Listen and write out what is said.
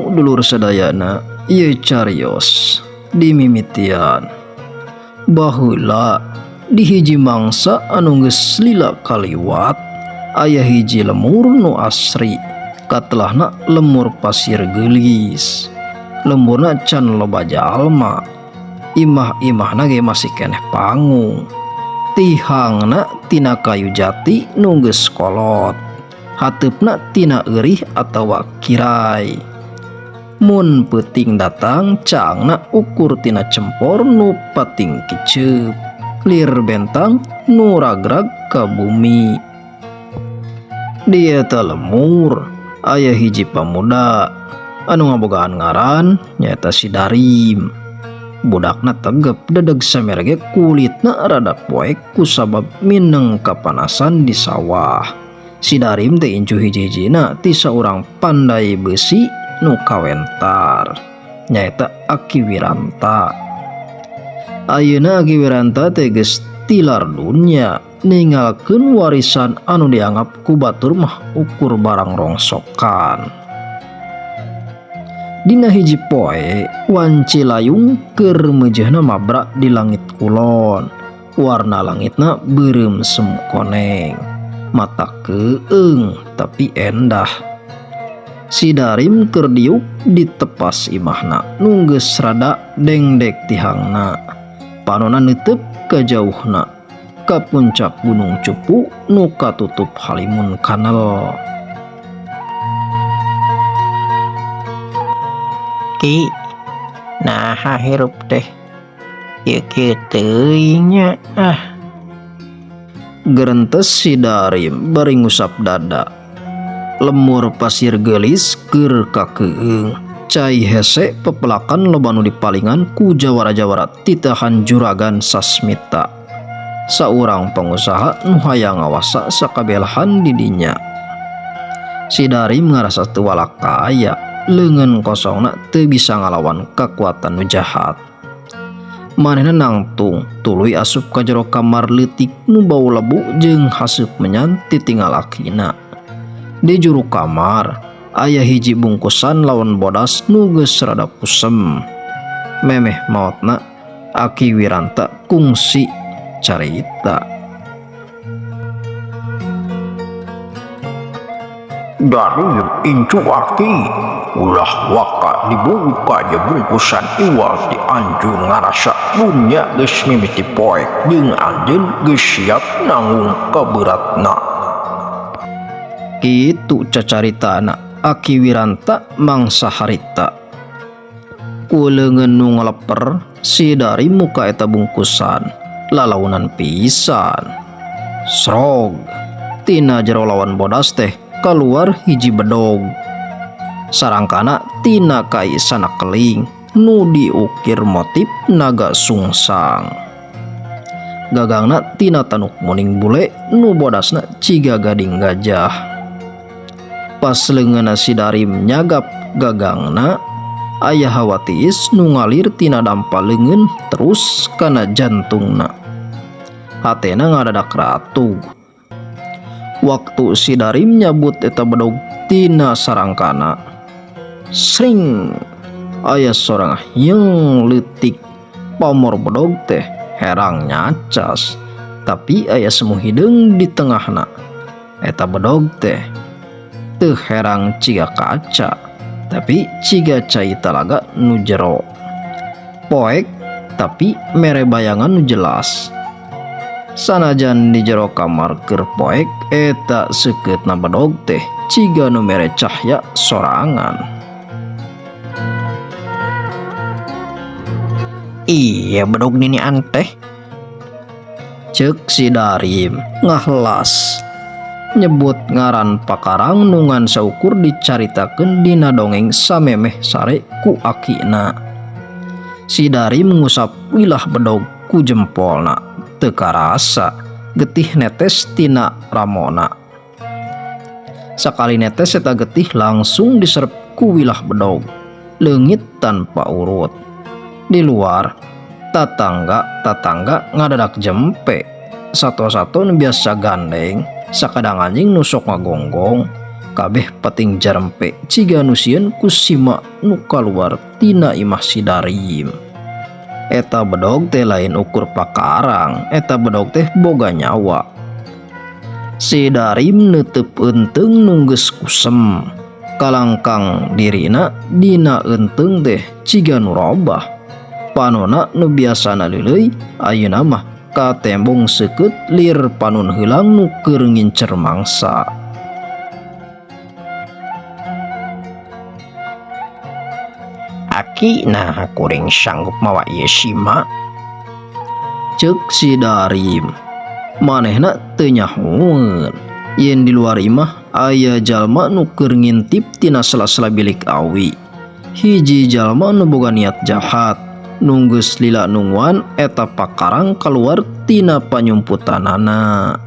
nu dulur sadayana ieu carios dimimitian baheula di hiji mangsa anu geus lila kaliwat aya hiji lemur nu asri katelahna lemur pasir geulis. Lemurna can loba jalma, imah-imahna ge masih keneh pangung. Tihangna tina kayu jati nu geus kolot, hateupna tina eurih atawa kirai. Mun peuting datang caangna ukur tina cempor nu pating kiceup, lir bentang nu ragrag ka bumi. Di eta lemur aya hiji pamuda anu ngabogaan ngaran nyaeta si Darim. Budakna tegep dedeg samerge kulitna rada poek kusabab mineng kapanasan di sawah. Si Darim teh incu hiji-hijina ti saurang pandai besi nu kawentar nyaeta Aki Wiranta. Ayeuna Aki Wiranta teh geus tilar dunya ninggalkeun warisan anu dianggap ku batur mah ukur barang rongsokan. Dina hiji poe wanci layung keur meujeuhna mabrak di langit kulon. Warna langitna beureum semu koneng, mata keung tapi endah. Si Darim keur diuk di tepas imahna nu geus rada dengdek tihangna. Panonna neuteub ka jauhna ka puncak Gunung Cupu nu katutup halimun kanal. Ki naha hirup teh ieu kieu teuing nya Gerentes si Darim bari ngusap dada. Lemur pasir geulis keur kakeueung, cai hese pepelakan loba nu dipalingan ku jawara-jawara titahan juragan Sasmita, saurang pengusaha nu hayang ngawasa sakabelahan di dinya. Si Darim ngarasa teu walak kaya, leungeun kosongna teu bisa ngalawan kakuatan nu jahat. Manehna nangtung tuluy asup ka jero kamar leutik nu bau lebu jeung haseup menyan titinggal akina. Di juru kamar aya hiji bungkusan lawan bodas nu geus rada pusem. Memeh maotna Aki Wiranta kungsi carita. Darim incu Aki ulah waka dibuka je bungkusan iwal ti anjeun ngarasa dunya geus mimiti poek jeung anjeun geus siap nanggung kaberatna. Kitu cacaritana Aki Wiranta mangsa harita. Ku leungeun nu ngaleper si Darim muka eta bungkusan lalaunan pisan. Srog tina jero lawan bodas teh kaluar hiji bedog. Sarangkana tina kai sana keling nu diukir motif naga sungsang. Gagangna tina tanuk muning bule nu bodasna ciga gading gajah. Pas leungeunna si Darim nyagap gagangna aya hawa tiis nu ngalir tina dampal leungeun terus kana jantungna. Hatena ngadadak ratug. Waktu si Darim nyabut eta bedog tina sarangkana, sring aya sorang yang leutik. Pamor bedog teh herang nyacas, tapi aya semu hideung di tengahna. Eta bedog teh teu herang ciga kaca, tapi ciga cai talaga nu jero. Poek tapi mere bayangan nu jelas. Sanajan di jero kamar keur poek eta seukeutna bedog teh ciga nu mere cahya sorangan. iya bedog ninian teh Ceuk si Darim ngahlas nyebut ngaran pakarang nungan saukur dicaritakeun dina dongeng samemeh sare ku akina. Si Darim ngusap wilah bedog ku jempolna teu karasa getih netes tina ramona. Sakali netes eta getih langsung diserep ku wilah bedog, leungit tanpa urut. Di luar tatangga ngadadak jempe. Sato-sato nu biasa gandeng, sakadang anjing nusok ngagonggong. kabeh pating jarempe ciga nusieun ku simak nu kaluar tina imah si Darim. Eta bedog teh lain ukur pakarang, eta bedog teh boga nyawa. Si Darim neuteub enteung nunggeus kusem, kalangkang dirina dina enteung teh ciga nu robah. Panonna nu biasana leuleuy ayeuna mah katembong seukeut lir panun heulang nu keur ngincer mangsa. Aki nah kuring sanggup mawa ieu sima. Ceuk si Darim, manehna teu nyahoeun yen di luar imah aya jalma nu keur ngintip tina sela-sela bilik awi. Hiji jalma nu boga niat jahat, nunggeus lila nungguan eta pakarang kaluar tina panyumputanana.